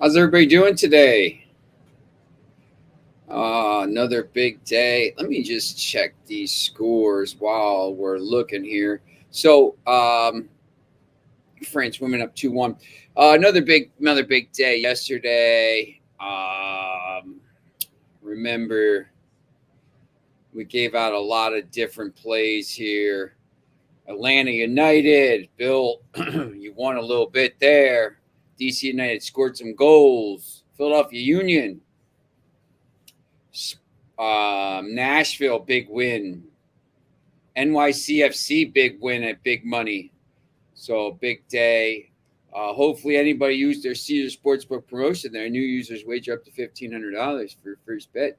How's everybody doing today? Another big day. Let me just check these scores while we're looking here. So, France women up 2-1. Another big day yesterday. Remember we gave out a lot of different plays here. Atlanta United, Bill, you won a little bit there. DC United scored some goals. Philadelphia Union, Nashville, big win. NYCFC, big win at big money. So big day. Hopefully anybody used their Caesar Sportsbook promotion there. New users wager up to $1,500 for your first bet.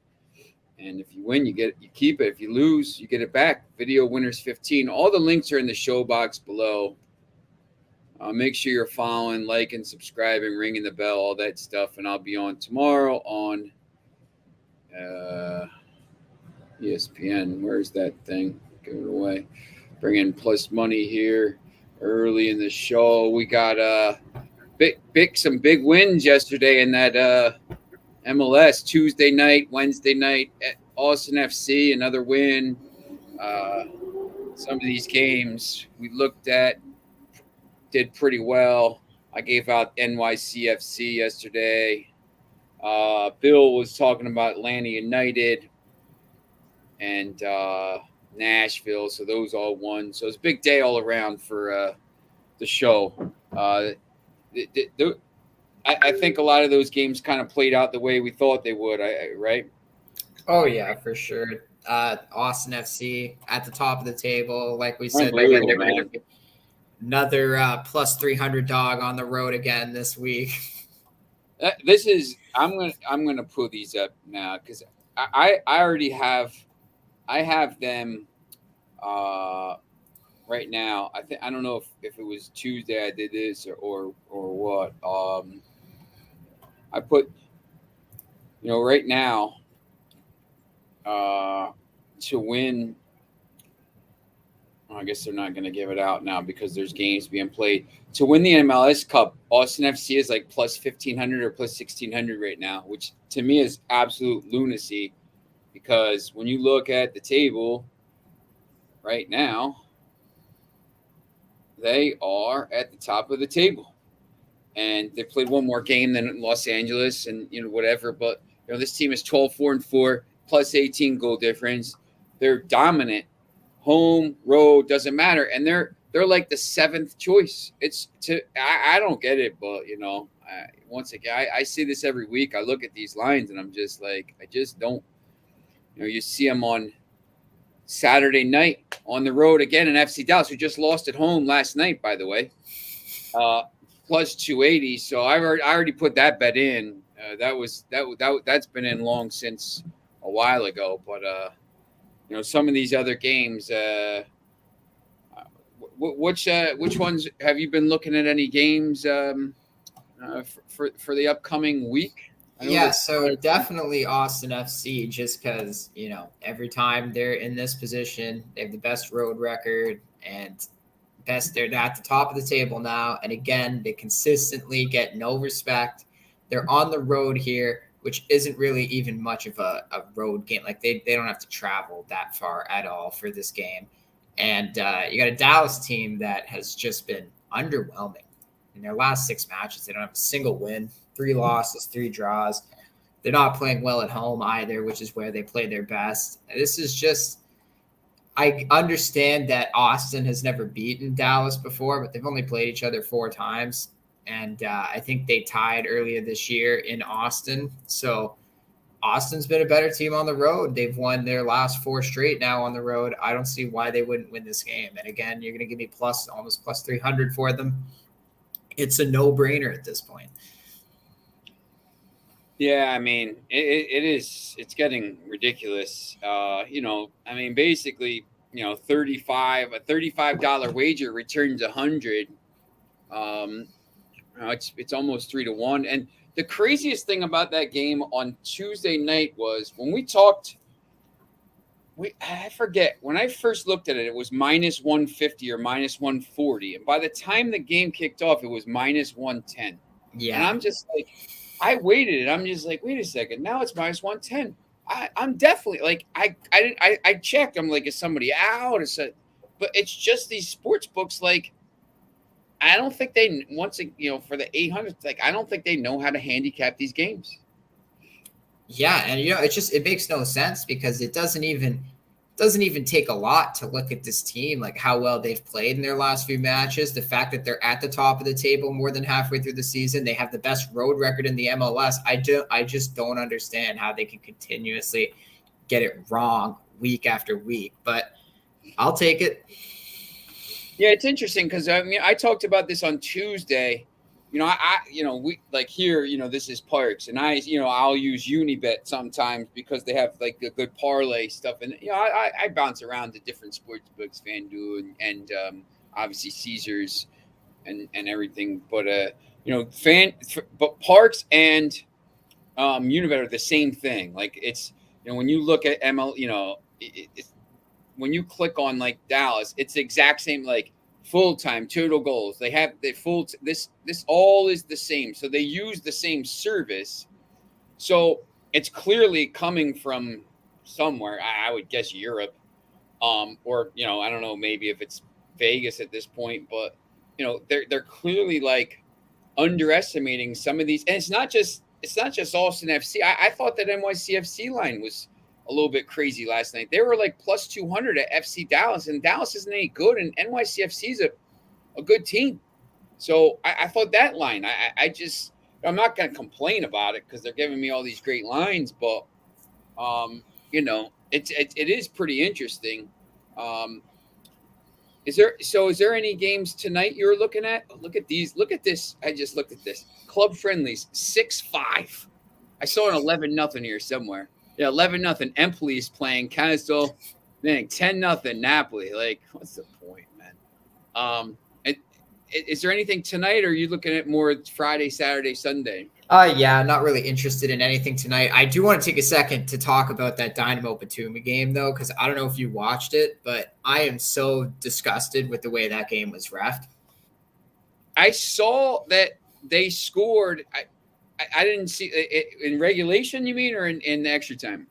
And if you win, you keep it. If you lose, you get it back. Video winners 15. All the links are in the show box below. Make sure you're following, liking, subscribing, ringing the bell, all that stuff. And I'll be on tomorrow on ESPN. Where's that thing? Give it away. Bring in plus money here early in the show. We got some big wins yesterday in that MLS. Tuesday night, Wednesday night at Austin FC, another win. Some of these games we looked at did pretty well. I gave out NYCFC yesterday. Bill was talking about Atlanta United and Nashville, so those all won. So it's a big day all around for the show. I think a lot of those games kind of played out the way we thought they would, right? Oh, yeah, for sure. Austin FC at the top of the table. Like we said, another plus 300 dog on the road again this week. I'm gonna pull these up now because I already have them right now. I don't know if it was Tuesday I did this or what. I put right now to win. I guess they're not going to give it out now because there's games being played. To win the MLS Cup, Austin FC is like plus 1,500 or plus 1,600 right now, which to me is absolute lunacy because when you look at the table right now, they are at the top of the table. And they played one more game than Los Angeles and, whatever. But, this team is 12-4-4, plus 18 goal difference. They're dominant. Home, road, doesn't matter. And they're like the seventh choice. I don't get it, but once again, I see this every week. I look at these lines and I'm just like, I just don't. You see them on Saturday night on the road again in FC Dallas, who just lost at home last night, by the way. Plus 280. So I already put that bet in. That's been in long since a while ago, but some of these other games. Which ones have you been looking at? Any games for the upcoming week? Yeah, so definitely Austin FC, just because every time they're in this position, they have the best road record and they're at the top of the table now. And again, they consistently get no respect. They're on the road here, which isn't really even much of a road game. Like they don't have to travel that far at all for this game. And you got a Dallas team that has just been underwhelming. In their last 6 matches, they don't have a single win, 3 losses, 3 draws. They're not playing well at home either, which is where they play their best. This is just, I understand that Austin has never beaten Dallas before, but they've only played each other 4 times. And I think they tied earlier this year in Austin. So Austin's been a better team on the road. They've won their last 4 straight now on the road. I don't see why they wouldn't win this game. And again, you're going to give me almost plus 300 for them. It's a no-brainer at this point. Yeah, I mean, it is. It's getting ridiculous. Basically, a $35 wager returns 100. It's almost 3-1. And the craziest thing about that game on Tuesday night was when we talked. I forget when I first looked at it, it was minus 150 or minus 140, and by the time the game kicked off, it was minus 110. Yeah, and I'm just like, I waited, and I'm just like, wait a second. Now it's minus 110. I'm definitely like, I checked. I'm like, is somebody out? But it's just these sports books. Like, I don't think they for the 800. Like, I don't think they know how to handicap these games. Yeah, and it makes no sense because it doesn't even take a lot to look at this team, like how well they've played in their last few matches. The fact that they're at the top of the table more than halfway through the season, they have the best road record in the MLS. I just don't understand how they can continuously get it wrong week after week, but I'll take it. Yeah, it's interesting because I mean, I talked about this on Tuesday. We like here. This is Parks, and I'll use Unibet sometimes because they have like a good parlay stuff, and I bounce around to different sports books, FanDuel and obviously Caesars and everything. But but Parks and Unibet are the same thing. Like it's when you look at ML, it's when you click on like Dallas, it's the exact same like full time total goals. They have the full this all is the same. So they use the same service. So it's clearly coming from somewhere. I would guess Europe, or I don't know, maybe if it's Vegas at this point, but they're clearly like underestimating some of these, and it's not just Austin FC. I thought that NYCFC line was a little bit crazy last night. They were like plus 200 at FC Dallas, and Dallas isn't any good, and NYCFC is a good team. So I thought that line. I'm not going to complain about it because they're giving me all these great lines, but it is pretty interesting. Is there any games tonight you're looking at? Look at these. Look at this. I just looked at this. Club friendlies 6-5. I saw an 11-0 here somewhere. Yeah, 11-0. Empoli is playing Castle. Man, 10-0 Napoli. Like, what's the point, man? Is there anything tonight, or are you looking at more Friday, Saturday, Sunday? Yeah, not really interested in anything tonight. I do want to take a second to talk about that Dynamo Batumi game, though, because I don't know if you watched it, but I am so disgusted with the way that game was reffed. I saw that they scored. I didn't see it in regulation, you mean, or in extra time?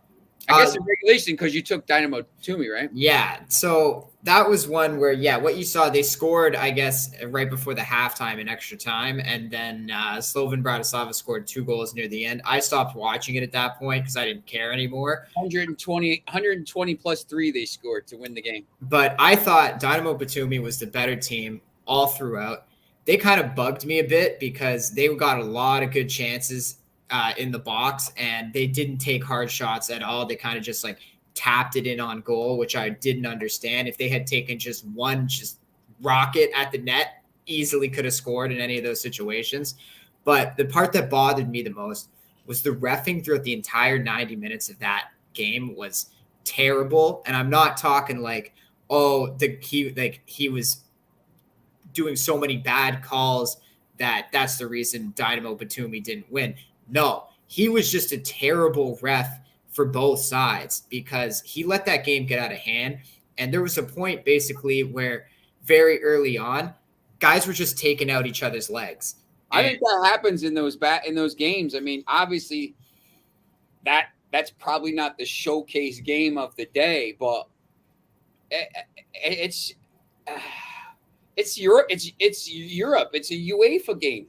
I guess in regulation because you took Dynamo Batumi, right? Yeah. So that was one where, what you saw, they scored, I guess, right before the halftime in extra time. And then Slovan Bratislava scored 2 goals near the end. I stopped watching it at that point because I didn't care anymore. 120 plus 3 they scored to win the game. But I thought Dynamo Batumi was the better team all throughout. They kind of bugged me a bit because they got a lot of good chances in the box, and they didn't take hard shots at all. They kind of just like tapped it in on goal, which I didn't understand. If they had taken just one rocket at the net, easily could have scored in any of those situations. But the part that bothered me the most was the reffing throughout the entire 90 minutes of that game was terrible. And I'm not talking like, he was doing so many bad calls that's the reason Dynamo Batumi didn't win. No, he was just a terrible ref for both sides because he let that game get out of hand. And there was a point basically where very early on, guys were just taking out each other's legs. I think that happens in those games. I mean, obviously that's probably not the showcase game of the day, but it's Europe. It's Europe. It's a UEFA game.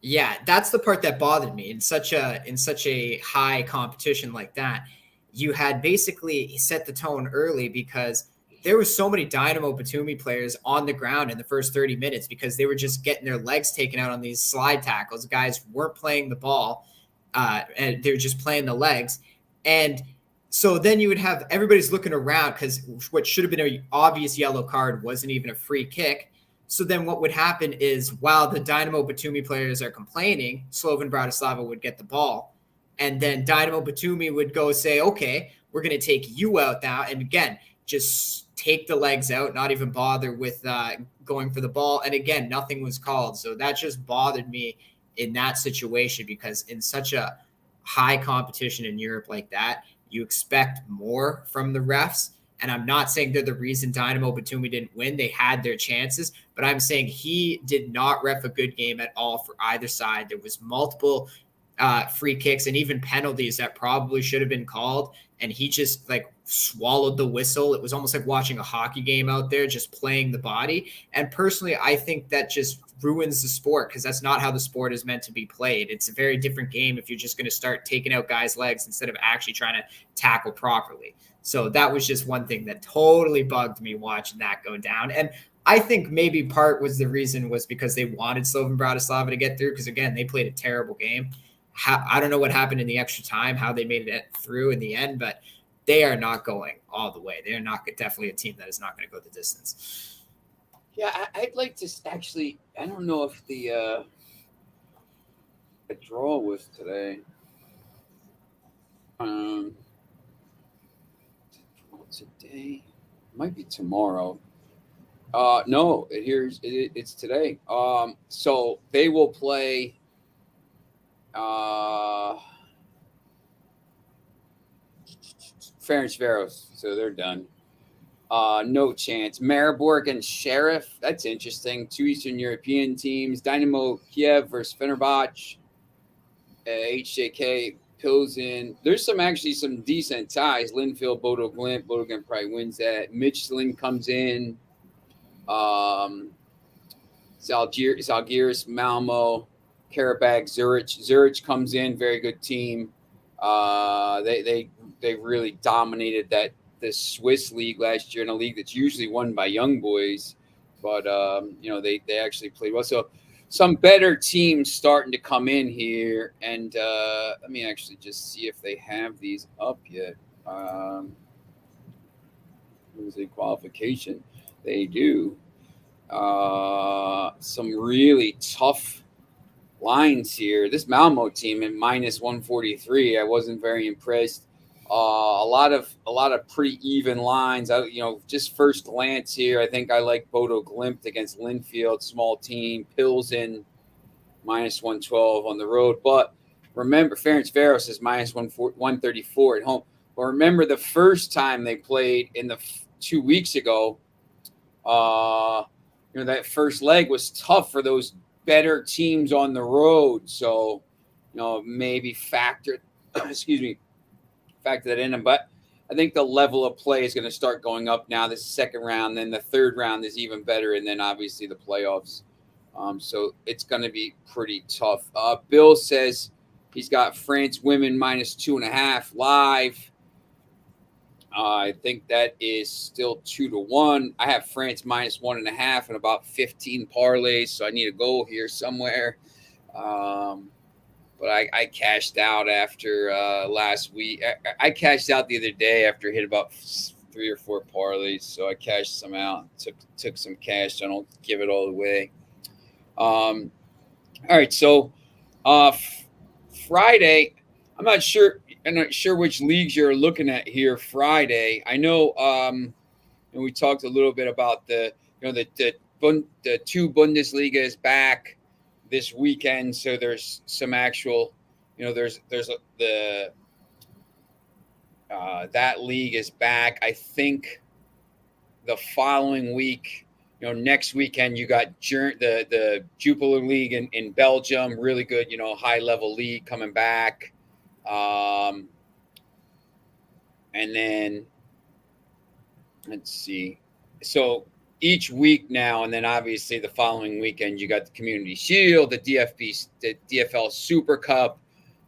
Yeah, that's the part that bothered me in such a high competition like that. You had basically set the tone early because there was so many Dynamo Batumi players on the ground in the first 30 minutes because they were just getting their legs taken out on these slide tackles. Guys weren't playing the ball, and they were just playing the legs. And so then you would have everybody's looking around because what should have been an obvious yellow card wasn't even a free kick. So then what would happen is while the Dynamo Batumi players are complaining, Slovan Bratislava would get the ball. And then Dynamo Batumi would go say, okay, we're going to take you out now. And again, just take the legs out, not even bother with going for the ball. And again, nothing was called. So that just bothered me in that situation because in such a high competition in Europe like that, you expect more from the refs. And I'm not saying they're the reason Dynamo Batumi didn't win. They had their chances, but I'm saying he did not ref a good game at all for either side. There was multiple free kicks and even penalties that probably should have been called. And he just like swallowed the whistle. It was almost like watching a hockey game out there, just playing the body. And personally, I think that just ruins the sport because that's not how the sport is meant to be played. It's a very different game if you're just going to start taking out guys' legs instead of actually trying to tackle properly. So that was just one thing that totally bugged me watching that go down. And I think maybe part was the reason was because they wanted Slovan Bratislava to get through because, again, they played a terrible game. I don't know what happened in the extra time, how they made it through in the end, but they are not going all the way. They are not definitely a team that is not going to go the distance. Yeah, I'd like to actually. I don't know if the draw was today. Today might be tomorrow. No, it's today. So they will play. Ferencváros, so they're done. No chance. Maribor and Sheriff, that's interesting. Two Eastern European teams. Dynamo Kiev versus Fenerbahce. HJK, Pilsen. There's some decent ties. Linfield, Bodo Glimt. Bodo Glimt probably wins that. Michelin comes in. Zalgiris, Malmo, Karabakh, Zurich. Zurich comes in, very good team. They really dominated the Swiss league last year in a league that's usually won by young boys, but they actually played well. So some better teams starting to come in here, and let me actually just see if they have these up yet. There's a qualification. They do. Some really tough lines here. This Malmo team at minus 143, I wasn't very impressed. A lot of pretty even lines. Just first glance here, I think I like Bodo Glimt against Linfield, small team. Pilsen minus 112 on the road, but remember Ferencváros is minus 134 at home. But remember the first time they played in the 2 weeks ago. That first leg was tough for those better teams on the road. So, maybe factor that in. But I think the level of play is going to start going up now. This second round, then the third round is even better, and then obviously the playoffs. So it's going to be pretty tough. Bill says he's got France women minus 2.5 live. I think that is still 2-1. I have France minus 1.5 and about 15 parlays, so I need a goal here somewhere. But I cashed out after last week. I cashed out the other day after I hit about 3 or 4 parlays, so I cashed some out. Took some cash. So I don't give it all away. All right, so Friday. I'm not sure which leagues you're looking at here Friday. I know we talked a little bit about the two Bundesliga is back this weekend, so there's some actual that league is back. I think the following week, next weekend you got the Jupiler League in Belgium, really good, high level league coming back. And then let's see. So each week now, and then obviously the following weekend, you got the Community Shield, the DFL Super Cup,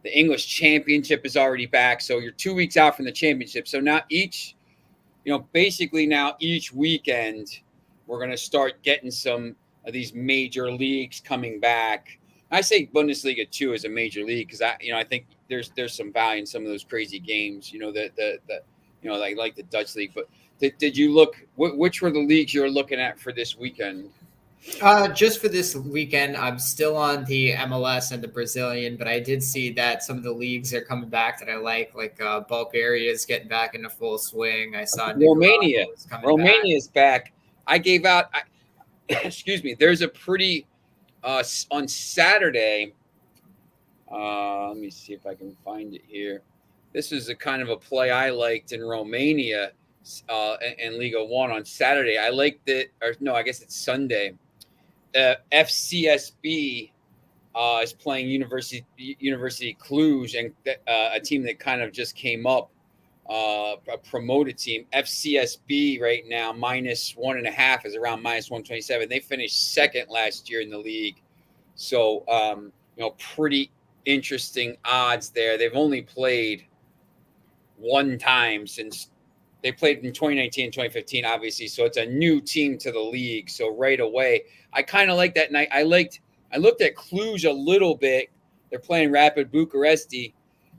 the English Championship is already back. So you're 2 weeks out from the championship. So now basically now each weekend, we're going to start getting some of these major leagues coming back. I say Bundesliga too is a major league because I think there's some value in some of those crazy games. Like the Dutch league. But did you look? Which were the leagues you're looking at for this weekend? Just for this weekend, I'm still on the MLS and the Brazilian, but I did see that some of the leagues are coming back that I like Bulgaria is getting back into full swing. I saw Romania. Romania's back. I gave out. Excuse me. There's a pretty. On Saturday, let me see if I can find it here. This is a kind of a play I liked in Romania. in Liga One on Saturday. I like that, or no, I guess it's Sunday. FCSB is playing University Cluj, and a team that kind of just came up, a promoted team. FCSB right now -1.5 is around -127. They finished second last year in the league, so pretty interesting odds there. They've only played one time since they played in 2019 and 2015, obviously. So it's a new team to the league. So right away, I kind of like that night. I looked at Cluj a little bit. They're playing Rapid Bucharesti.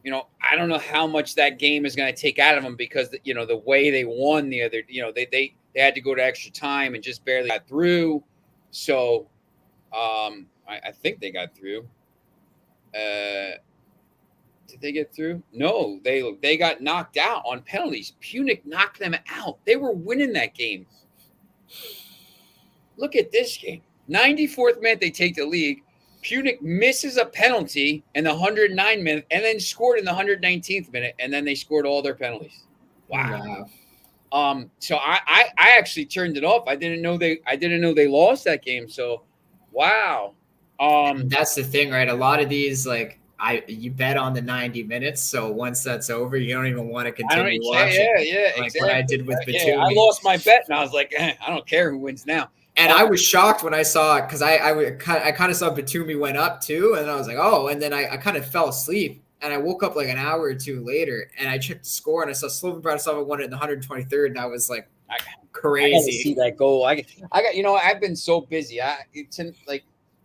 I don't know how much that game is going to take out of them because the way they won the other, they had to go to extra time and just barely got through. So I think they got through. Did they get through? No, they got knocked out on penalties. Punic knocked them out. They were winning that game. Look at this game. 94th minute, they take the lead. Punic misses a penalty in the 109th minute and then scored in the 119th minute, and then they scored all their penalties. Wow. So I actually turned it off. I didn't know they lost that game. So wow. That's the thing, right? A lot of these, you bet on the 90 minutes, so once that's over, you don't even want to continue watching. Yeah, like exactly. What I did with Batumi. Yeah, I lost my bet, and I was like, I don't care who wins now. And I was shocked when I saw it because I kind of saw Batumi went up too, and I was like, oh, and then I kind of fell asleep, and I woke up like an hour or two later, and I checked the score, and I saw Slovan Bratislava won it in the 123rd, and I was like, crazy. I gotta see that goal. I got. I've been so busy.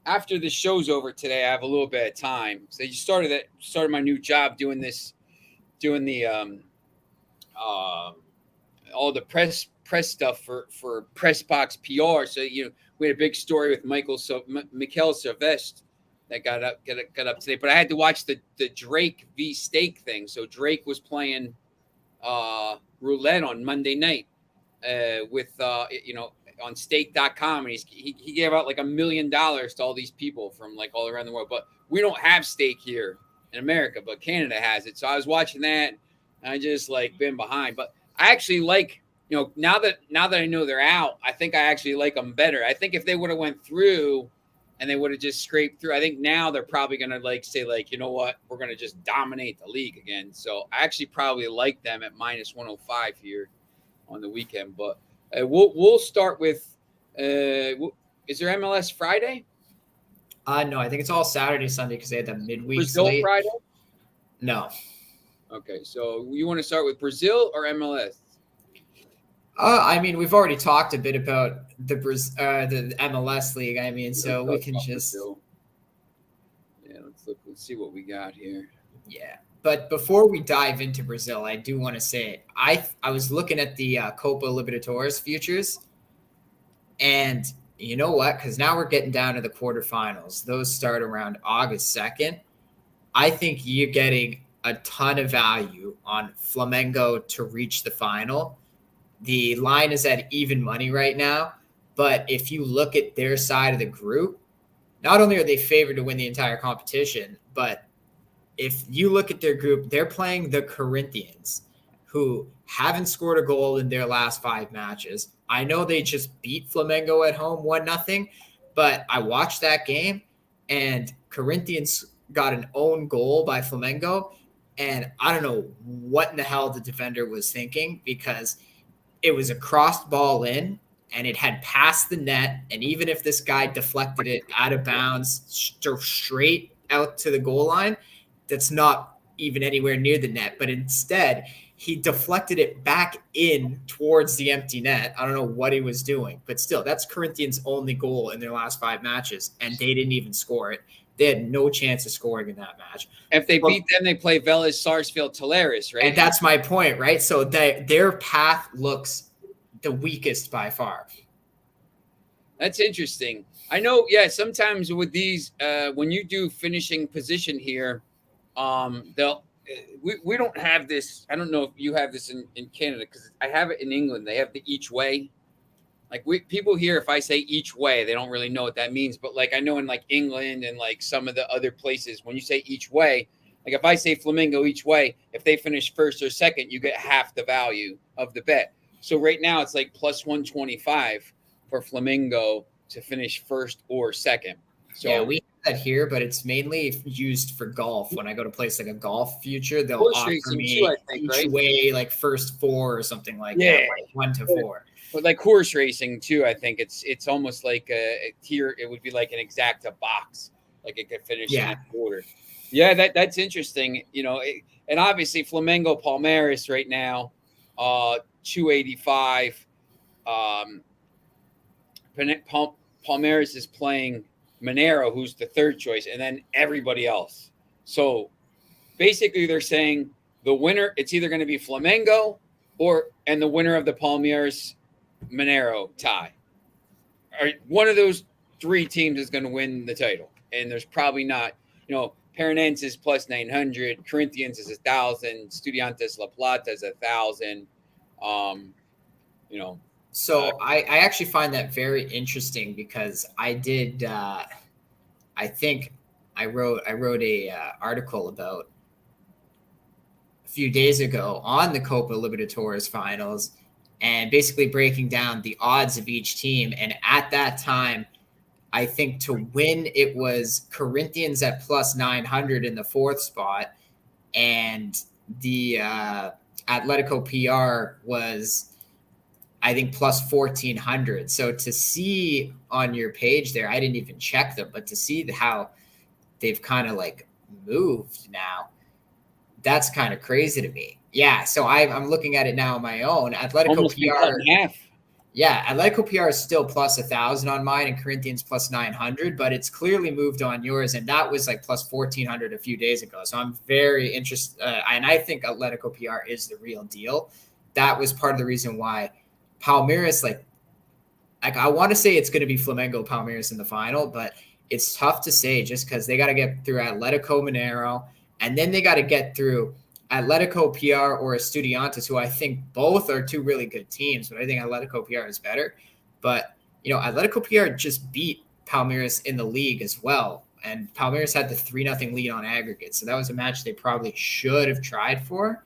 After the show's over today, I have a little bit of time. So you started my new job doing the all the press stuff for Pressbox PR. So we had a big story with Michael Sylvestre that got up today. But I had to watch the Drake v Stake thing. So Drake was playing roulette on Monday night with on stake.com, and he gave out like $1 million to all these people from like all around the world. But we don't have stake here in America, but Canada has it. So I was watching that, and I just been behind. But I actually like, now that I know they're out, I think I actually like them better. I think if they would have went through and they would have just scraped through, I think now they're probably going to say you know what, we're going to just dominate the league again. So I actually probably like them at -105 here on the weekend. But we'll start with is there MLS Friday? No, I think it's all Saturday, Sunday because they had the midweek Brazil slate. Friday? No. Okay, so you want to start with Brazil or MLS? We've already talked a bit about the MLS league. So we can just Brazil. Yeah, let's see what we got here. Yeah. But before we dive into Brazil, I do want to say I was looking at the Copa Libertadores futures, and you know what? Because now we're getting down to the quarterfinals. Those start around August 2nd. I think you're getting a ton of value on Flamengo to reach the final. The line is at even money right now, but if you look at their side of the group, not only are they favored to win the entire competition, but if you look at their group, they're playing the Corinthians, who haven't scored a goal in their last 5 matches. I know they just beat Flamengo at home 1-0, but I watched that game, and Corinthians got an own goal by Flamengo, and I don't know what in the hell the defender was thinking, because it was a crossed ball in, and it had passed the net, and even if this guy deflected it out of bounds straight out to the goal line, that's not even anywhere near the net, but instead he deflected it back in towards the empty net. I don't know what he was doing, but still, that's Corinthians' only goal in their last 5 matches, and they didn't even score it. They had no chance of scoring in that match. If they beat them, they play Vélez Sarsfield Talares, right? And that's my point, right? So their path looks the weakest by far. That's interesting. I know, yeah, sometimes with these, when you do finishing position here, we don't have this. I don't know if you have this in Canada, because I have it in England. They have the each way. People here, if I say each way, they don't really know what that means. But I know in England and some of the other places, when you say each way, if I say Flamengo each way, if they finish first or second, you get half the value of the bet. So right now it's like plus 125 for Flamengo to finish first or second. So yeah, we have that here, but it's mainly used for golf. When I go to place like a golf future, they'll horse offer racing too, me I think, each right? way like first four or something like Yeah. that, like 1 to 4. But like horse racing too, I think it's almost like a tier. It would be like an exacta box, like it could finish in Yeah. that order. Yeah, that's interesting. And obviously Flamengo Palmeiras right now, 285. Palmeiras is playing Monero, who's the third choice, and then everybody else. So basically, they're saying the winner. It's either going to be Flamengo and the winner of the Palmeiras Monero tie. Or one of those three teams is going to win the title, and there's probably not. Paranense is plus 900, Corinthians is 1,000, Estudiantes La Plata is 1,000. So I actually find that very interesting because I did. I think I wrote a article about a few days ago on the Copa Libertadores finals and basically breaking down the odds of each team. And at that time, I think to win it was Corinthians at plus 900 in the fourth spot, and the Atletico PR was, I think, plus 1,400. So to see on your page there, I didn't even check them, but to see how they've kind of like moved now, that's kind of crazy to me. Yeah, so I'm looking at it now on my own. Atletico almost been cut PR, in half. yeah, Atletico PR is still plus 1,000 on mine, and Corinthians plus 900, but it's clearly moved on yours, and that was like plus 1,400 a few days ago. So I'm very interested, and I think Atletico PR is the real deal. That was part of the reason why Palmeiras, like I want to say it's going to be Flamengo Palmeiras in the final, but it's tough to say just because they got to get through Atletico Mineiro, and then they got to get through Atletico PR or Estudiantes, who I think both are two really good teams, but I think Atletico PR is better. But, Atletico PR just beat Palmeiras in the league as well, and Palmeiras had the 3-0 lead on aggregate, so that was a match they probably should have tried for.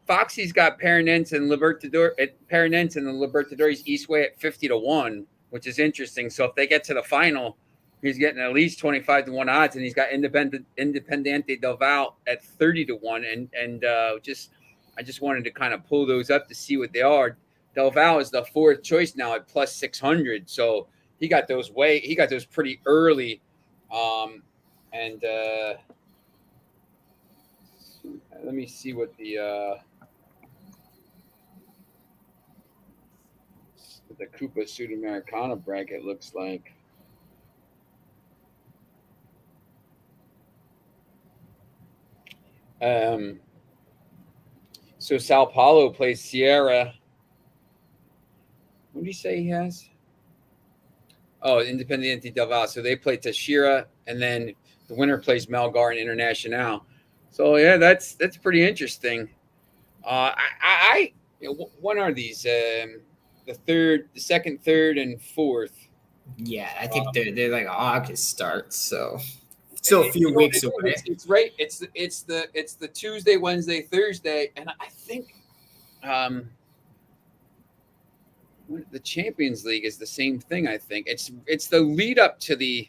Foxy's got Paranense and the Libertadores Eastway at 50-1, which is interesting. So if they get to the final, he's getting at least 25-1 odds, and he's got Independiente del Valle at 30-1. And I just wanted to kind of pull those up to see what they are. Del Valle is the fourth choice now at plus 600. So he got those pretty early. Let me see what the Coupa Sudamericana bracket looks like. So Sao Paulo plays Sierra. What did he say he has? Oh, Independiente del Valle. So they play Teixeira, and then the winner plays Melgar and Internacional. So yeah, that's pretty interesting. When are these? The second, third, and fourth. Yeah, I think they're like August starts, so still a few weeks away. It's right. It's the Tuesday, Wednesday, Thursday, and I think the Champions League is the same thing. I think it's the lead up to the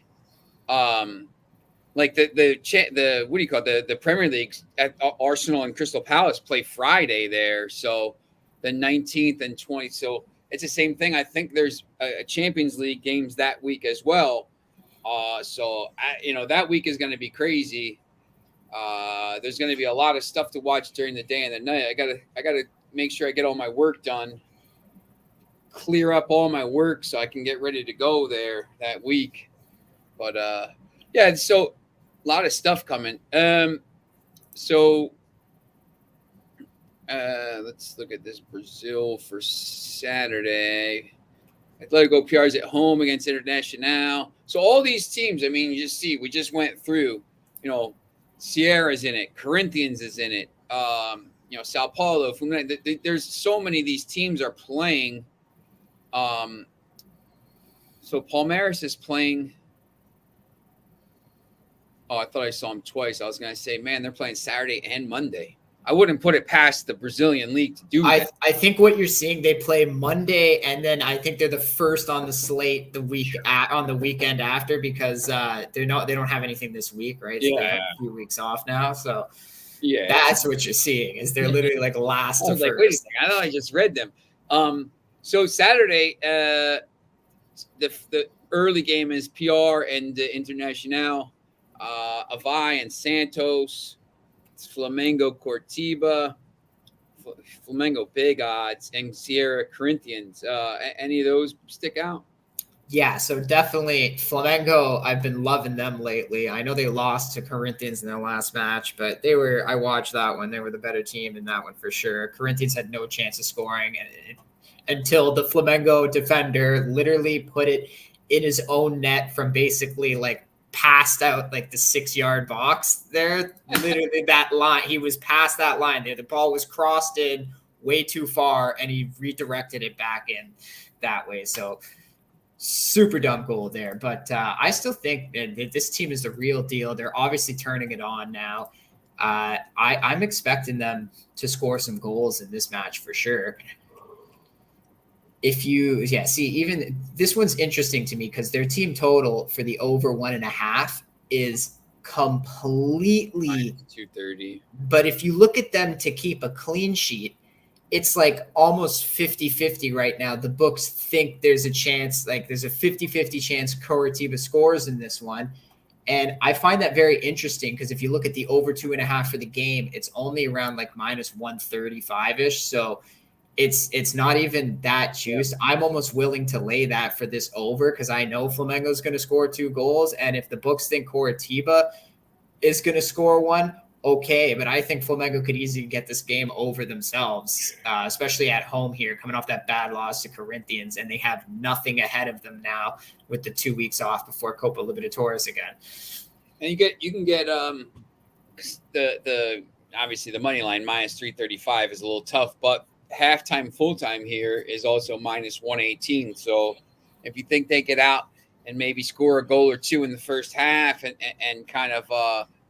like the what do you call it? The Premier League at Arsenal and Crystal Palace play Friday there, so the 19th and 20th. So it's the same thing. I think there's a Champions League games that week as well. So that week is going to be crazy. There's going to be a lot of stuff to watch during the day and the night. I gotta make sure I get all my work done, clear up all my work so I can get ready to go there that week. But yeah, so a lot of stuff coming. Let's look at this Brazil for Saturday. Atletico PR is at home against Internacional. So all these teams, I mean, you just see, we just went through, Sierra's in it, Corinthians is in it, Sao Paulo. There's so many of these teams are playing. So Palmeiras is playing. Oh, I thought I saw him twice. I was going to say, man, they're playing Saturday and Monday. I wouldn't put it past the Brazilian league to do that. I think what you're seeing, they play Monday, and then I think they're the first on the slate the week on the weekend after, because they don't have anything this week, right? So they have a few weeks off now. So that's what you're seeing, is they're literally like last to I was first. like, wait a second, I thought I just read them. So Saturday, the early game is PR and Internacional, Avai and Santos. It's Flamengo Coritiba, Flamengo big odds, and Sierra Corinthians. Any of those stick out? Yeah, so definitely Flamengo. I've been loving them lately. I know they lost to Corinthians in their last match, but I watched that one. They were the better team in that one for sure. Corinthians had no chance of scoring until the Flamengo defender literally put it in his own net from basically like passed out like the 6-yard box there. Literally that line. He was past that line there. The ball was crossed in way too far, and he redirected it back in that way. So super dumb goal there. But I still think that this team is the real deal. They're obviously turning it on now. I'm expecting them to score some goals in this match for sure. Even this one's interesting to me because their team total for the over 1.5 is completely -230. But if you look at them to keep a clean sheet, it's like almost 50-50 right now. The books think there's a chance, like there's a 50-50 chance Coritiba scores in this one. And I find that very interesting because if you look at the over 2.5 for the game, it's only around like -135-ish. So it's not even that juiced. I'm almost willing to lay that for this over because I know Flamengo is going to score 2 goals. And if the books think Coritiba is going to score 1, okay. But I think Flamengo could easily get this game over themselves, especially at home here, coming off that bad loss to Corinthians. And they have nothing ahead of them now with the 2 weeks off before Copa Libertadores again. And you can get the obviously the money line -335 is a little tough, but halftime full time here is also -118. So if you think they get out and maybe score a goal or 2 in the first half and kind of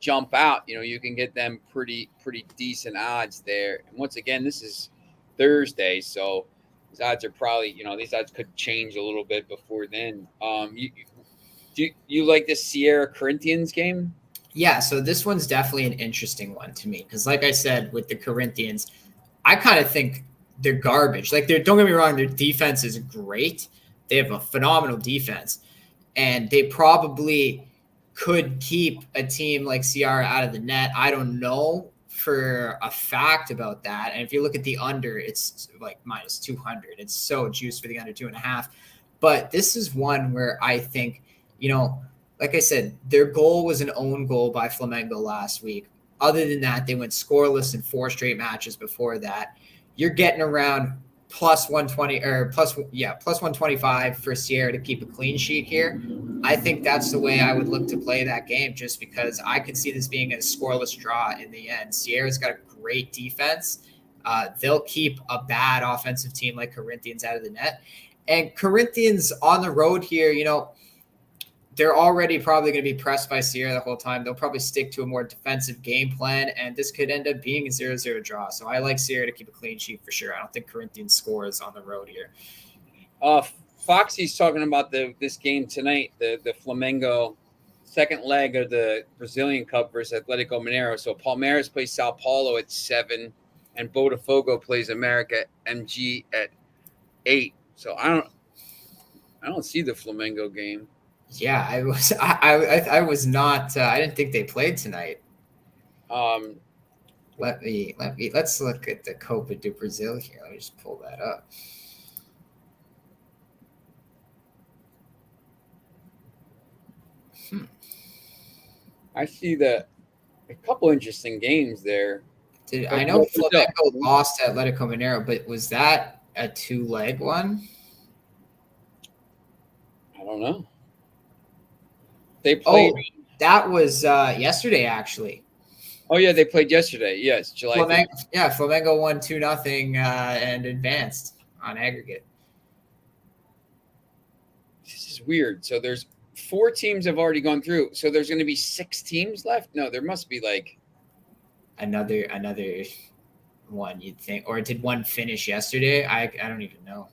jump out, you can get them pretty decent odds there. And once again, this is Thursday, so these odds are probably, these odds could change a little bit before then. You like this Sierra Corinthians game? Yeah, so this one's definitely an interesting one to me because, like I said, with the Corinthians, I kind of think they're garbage. Like, don't get me wrong, their defense is great. They have a phenomenal defense, and they probably could keep a team like Sierra out of the net. I don't know for a fact about that. And if you look at the under, it's like -200. It's so juiced for the under 2.5. But this is one where I think, like I said, their goal was an own goal by Flamengo last week. Other than that, they went scoreless in 4 straight matches before that. You're getting around +120 or +125 for Sierra to keep a clean sheet here. I think that's the way I would look to play that game, just because I could see this being a scoreless draw in the end. Sierra's got a great defense. They'll keep a bad offensive team like Corinthians out of the net. And Corinthians on the road here, they're already probably going to be pressed by Sierra the whole time. They'll probably stick to a more defensive game plan, and this could end up being a 0-0 draw. So I like Sierra to keep a clean sheet for sure. I don't think Corinthians scores on the road here. Foxy's talking about this game tonight, the Flamengo second leg of the Brazilian Cup versus Atletico Mineiro. So Palmeiras plays Sao Paulo at 7, and Botafogo plays America MG at 8. So I don't see the Flamengo game. Yeah, I was not. I didn't think they played tonight. Let's look at the Copa do Brazil here. Let me just pull that up. I see a couple interesting games there. I know Flamengo lost to Atletico Mineiro, but was that a 2-leg one? I don't know. They played. Oh, that was yesterday, actually. Oh yeah, they played yesterday. Yes, July. Flamengo won 2-0 and advanced on aggregate. This is weird. So there's 4 teams have already gone through. So there's going to be 6 teams left. No, there must be like another one, you'd think, or did one finish yesterday? I don't even know.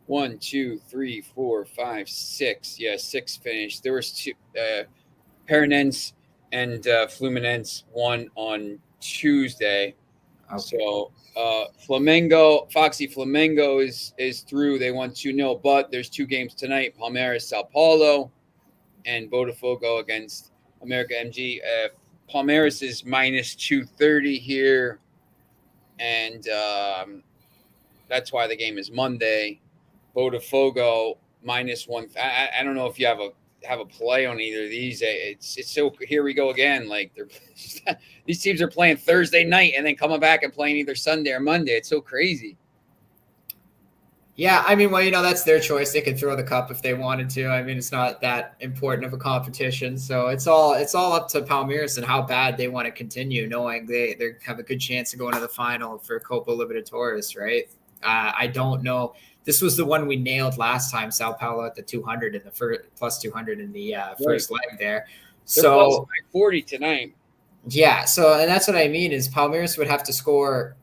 1, 2, 3, 4, 5, 6. Yeah, 6 finished. There was 2. Paranense and Fluminense won on Tuesday. Okay. So Foxy Flamengo is through. They won 2-0, but there's 2 games tonight. Palmeiras, Sao Paulo, and Botafogo against America MG. Palmeiras is minus 230 here, and that's why the game is Monday. Botafogo -1. I don't know if you have a play on either of these. It's so here we go again. Like these teams are playing Thursday night and then coming back and playing either Sunday or Monday. It's so crazy. Yeah, I mean, well, that's their choice. They could throw the cup if they wanted to. I mean, it's not that important of a competition, so it's all up to Palmeiras and how bad they want to continue, knowing they have a good chance of going to the final for Copa Libertadores, right? I don't know. This was the one we nailed last time, Sao Paulo at the 200 in the first plus 200 in the first leg there. They're plus 40 tonight. Yeah, and that's what I mean is Palmeiras would have to score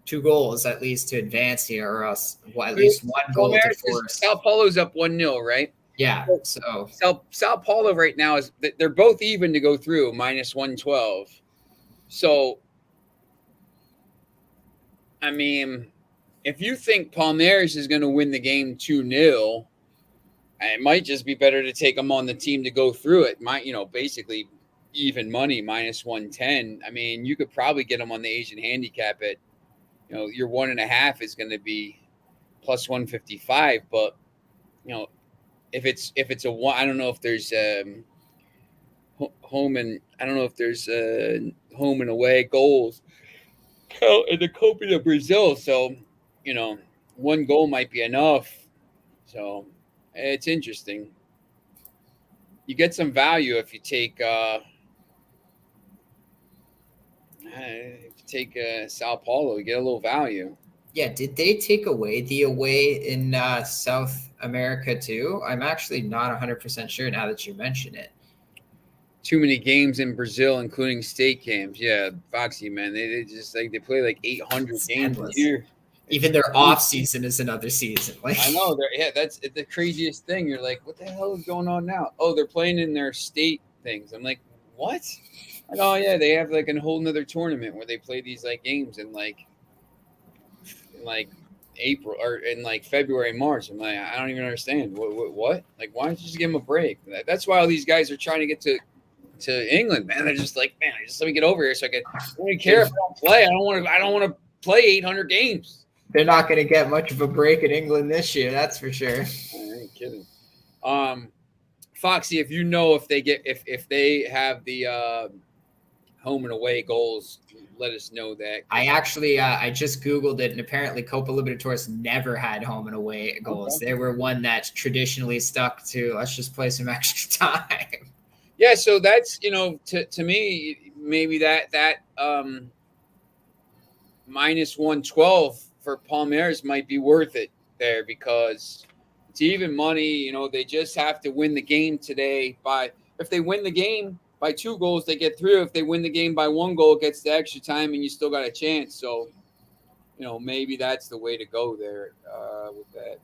2 goals at least to advance here, or else at least 1 goal to force. Sao Paulo's up 1-0, right? Yeah. So Sao Paulo right now they're both even to go through -112. So I mean, if you think Palmeiras is going to win the game 2-0, it might just be better to take them on the team to go through it. Basically even money -110. I mean, you could probably get them on the Asian handicap at, your 1.5 is going to be plus 155. But if it's a one, I don't know if there's home and home and away goals in the Copa do Brazil. So 1 goal might be enough. So it's interesting. You get some value if you take Sao Paulo. You get a little value. Yeah, did they take away the away in South America too? I'm actually not 100% sure now that you mention it. Too many games in Brazil, including state games. Yeah, Foxy, man, they just they play like 800 games a year. Even their off season is another season. I know. That's the craziest thing. You're like, what the hell is going on now? Oh, they're playing in their state things. I'm like, what? Like, oh yeah, they have like a whole nother tournament where they play these like games in like April or in like February, March. I'm like, I don't even understand. What? Like, why don't you just give them a break? That's why all these guys are trying to get to England, man. They're just like, man, just let me get over here so I don't even care if I don't play. I don't want to play 800 games. They're not going to get much of a break in England this year, that's for sure. I ain't kidding. Foxy, if if they have the home and away goals, let us know that. I actually I just Googled it, and apparently Copa Libertadores never had home and away goals. Okay. They were one that traditionally stuck to let's just play some extra time. Yeah, so that's to me maybe that -112 for Palmeiras might be worth it there because it's even money. They just have to win the game today. If they win the game by 2 goals, they get through. If they win the game by 1 goal, it gets to extra time, and you still got a chance. So, maybe that's the way to go there with that.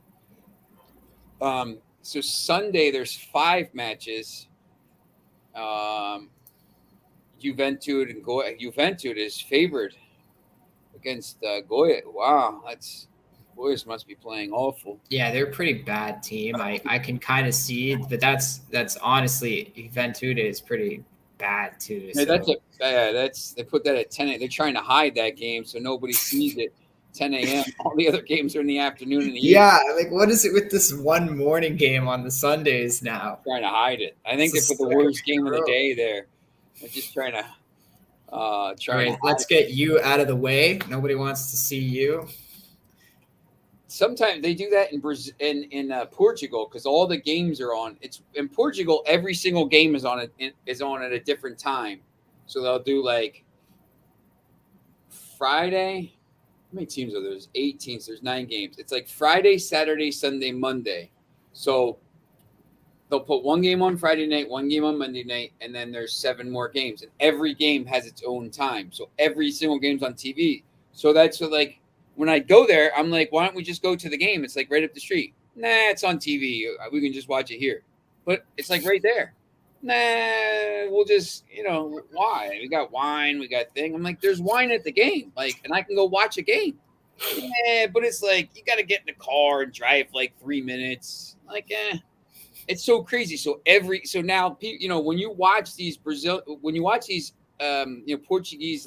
So Sunday there's 5 matches. Juventud is favored against Goya. Wow, Goyas must be playing awful. Yeah, they're a pretty bad team. I can kind of see it, but that's honestly Juventud is pretty bad too. So. They put that at 10. They're trying to hide that game so nobody sees it. 10 a.m. All the other games are in the afternoon and the evening. Yeah, like what is it with this one morning game on the Sundays now? Trying to hide it. I think they put the worst game of the day there. They're just trying to let's get you out of the way. Nobody wants to see you. Sometimes they do that in Brazil, in Portugal, because all the games are on. It's in Portugal. Every single game is on at a different time. So they'll do like Friday. How many teams are there? There's 8 teams. There's 9 games. It's like Friday, Saturday, Sunday, Monday. So they'll put one game on Friday night, one game on Monday night, and then there's 7 more games. And every game has its own time. So every single game's on TV. So that's so like when I go there, I'm like, why don't we just go to the game? It's like right up the street. Nah, it's on TV. We can just watch it here. But it's like right there. Nah, we'll just, why? We got wine, we got thing. I'm like, there's wine at the game. Like, and I can go watch a game. Yeah, but it's like you got to get in the car and drive like 3 minutes. Like, it's so crazy. So now, when you watch these Portuguese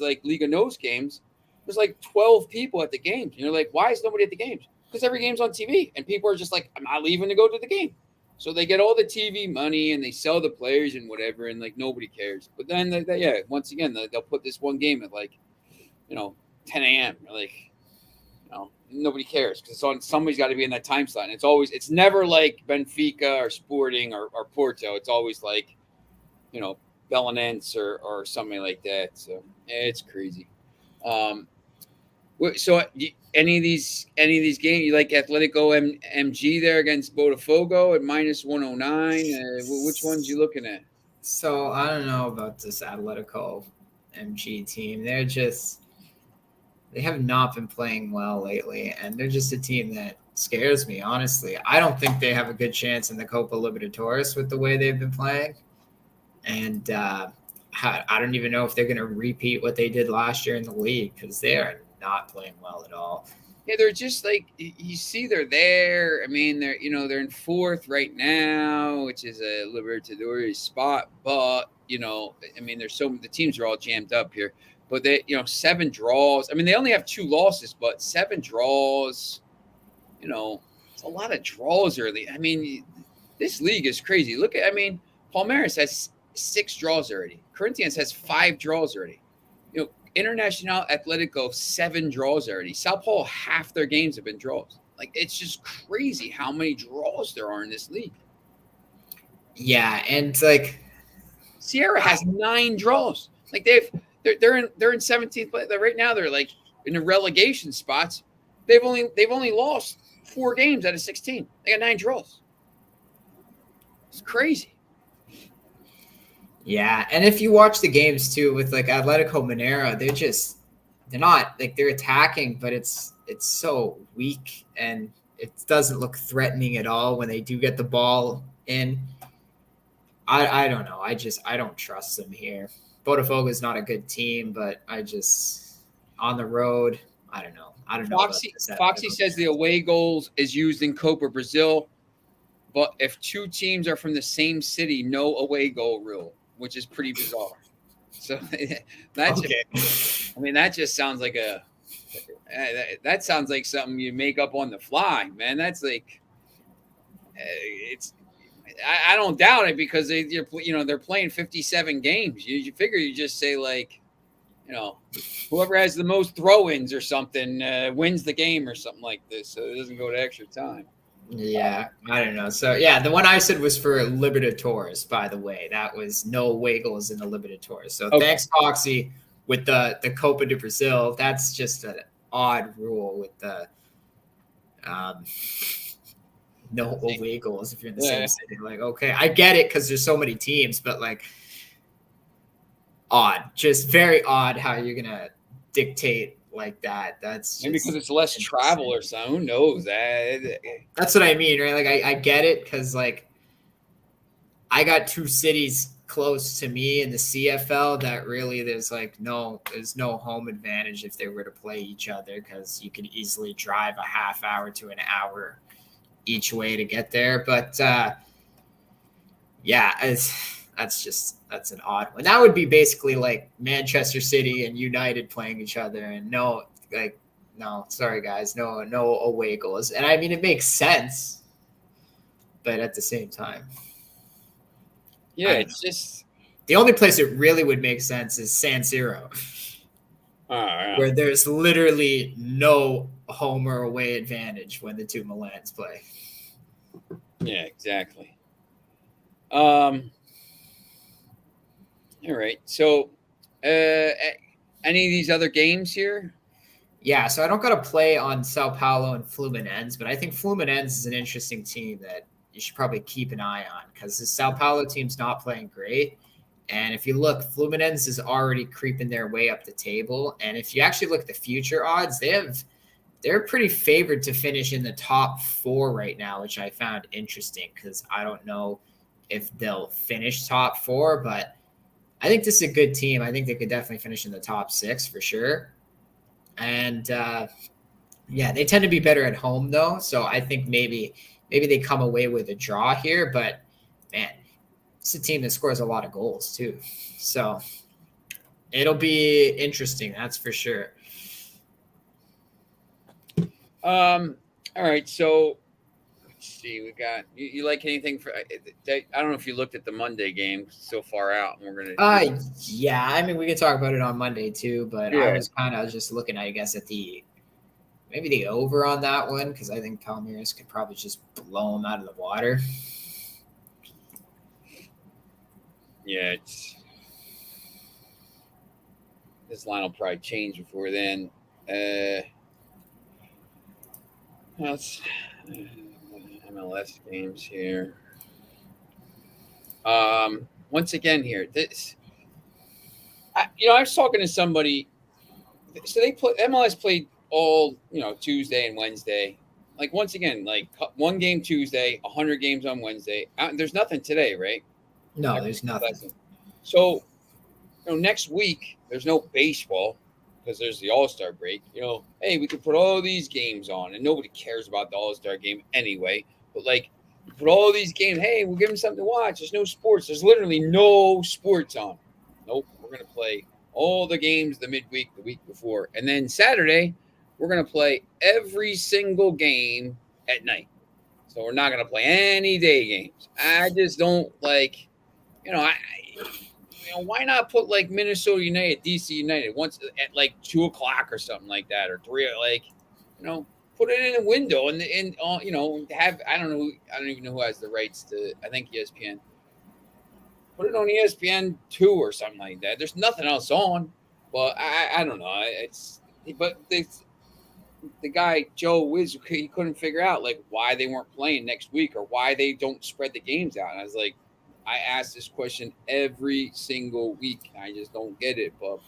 like Liga Nos games, there's like 12 people at the games. And you're like, why is nobody at the games? Because every game's on TV, and people are just like, I'm not leaving to go to the game. So they get all the TV money and they sell the players and whatever, and like nobody cares. But then, once again, they'll put this one game at like, 10 a.m. Like, nobody cares because somebody's got to be in that time slot. And it's never like Benfica or Sporting or Porto. It's always like, Belenenses or something like that. So it's crazy. So any of these games, you like Atletico MG there against Botafogo at -109? Which ones you looking at? So I don't know about this Atletico MG team. They have not been playing well lately, and they're just a team that scares me, honestly. I don't think they have a good chance in the Copa Libertadores with the way they've been playing. And I don't even know if they're going to repeat what they did last year in the league because they are not playing well at all. Yeah, they're just like, you see they're there. I mean, they're in 4th right now, which is a Libertadores spot. But, I mean, the teams are all jammed up here. But they, 7 draws. I mean, they only have 2 losses, but 7 draws, it's a lot of draws early. I mean, this league is crazy. Palmeiras has 6 draws already. Corinthians has 5 draws already. Internacional Atletico, 7 draws already. Sao Paulo, half their games have been draws. Like, it's just crazy how many draws there are in this league. Yeah, and like Sierra has 9 draws. Like they're in 17th place. Right now they're like in the relegation spots. They've only lost 4 games out of 16. They got 9 draws. It's crazy. Yeah, and if you watch the games too with like Atletico Mineiro, they're not like they're attacking, but it's so weak and it doesn't look threatening at all when they do get the ball in. I don't know. I don't trust them here. Botafogo is not a good team, but on the road, I don't know. I don't know. Foxy says the away goals is used in Copa Brazil, but if 2 teams are from the same city, no away goal rule, which is pretty bizarre. So that just sounds like that sounds like something you make up on the fly, man. That's like I don't doubt it because they're playing 57 games. You figure you just say like, whoever has the most throw-ins or something wins the game or something like this, so it doesn't go to extra time. Yeah, I don't know. So yeah, the one I said was for Libertadores, by the way. That was no Wiggles in the Libertadores. So Thanks, Foxy, with the Copa de Brazil. That's just an odd rule with the no away goals if you're in the same city. Like, okay, I get it because there's so many teams, but like odd, just very odd how you're gonna dictate like that. That's maybe because it's less travel or something. Who knows that? That's what I mean, right? Like I get it because like I got 2 cities close to me in the CFL that really there's no home advantage if they were to play each other because you can easily drive a half hour to an hour each way to get there. But that's an odd one. That would be basically like Manchester City and United playing each other, and no, sorry guys, no away goals. And I mean, it makes sense, but at the same time, it's just the only place it really would make sense is San Siro, where there's literally no home or away advantage when the 2 Milans play. Yeah, exactly. All right. So, any of these other games here? Yeah, so I don't got to play on Sao Paulo and Fluminense, but I think Fluminense is an interesting team that, you should probably keep an eye on, because the Sao Paulo team's not playing great. And if you look, Fluminense is already creeping their way up the table. And if you actually look at the future odds, they're pretty favored to finish in the top 4 right now, which I found interesting, because I don't know if they'll finish top 4, but I think this is a good team. I think they could definitely finish in the top 6 for sure. And yeah, they tend to be better at home though. So I think maybe they come away with a draw here, but man, it's a team that scores a lot of goals too. So it'll be interesting. That's for sure. All right. So let's see. We got you like anything for? I don't know if you looked at the Monday game so far out, and we're gonna. Yeah. I mean, we can talk about it on Monday too, but Yeah. I was kind of just looking, I guess, at maybe the over on that one, because I think Palmeiras could probably just blow them out of the water. Yeah, this line will probably change before then. That's MLS games here. Once again here, I was talking to somebody. So MLS played all Tuesday and Wednesday. Like once again, like one game Tuesday, 100 games on Wednesday. There's nothing today, right? No, there's nothing. So, next week there's no baseball because there's the All-Star break. Hey, we could put all these games on, and nobody cares about the All-Star game anyway. But like, put all these games. Hey, we'll give them something to watch. There's no sports. There's literally no sports on. Nope, we're gonna play all the games the midweek, the week before, and then Saturday we're gonna play every single game at night. So we're not gonna play any day games. I just don't like. Why not put like Minnesota United, DC United once at like 2:00 or something like that, or 3, put it in a window and have I don't even know who has the rights to. I think ESPN. Put it on ESPN 2 or something like that. There's nothing else on, but I don't know. The guy Joe Wiz, he couldn't figure out like why they weren't playing next week or why they don't spread the games out. And I was like, I ask this question every single week. I just don't get it, but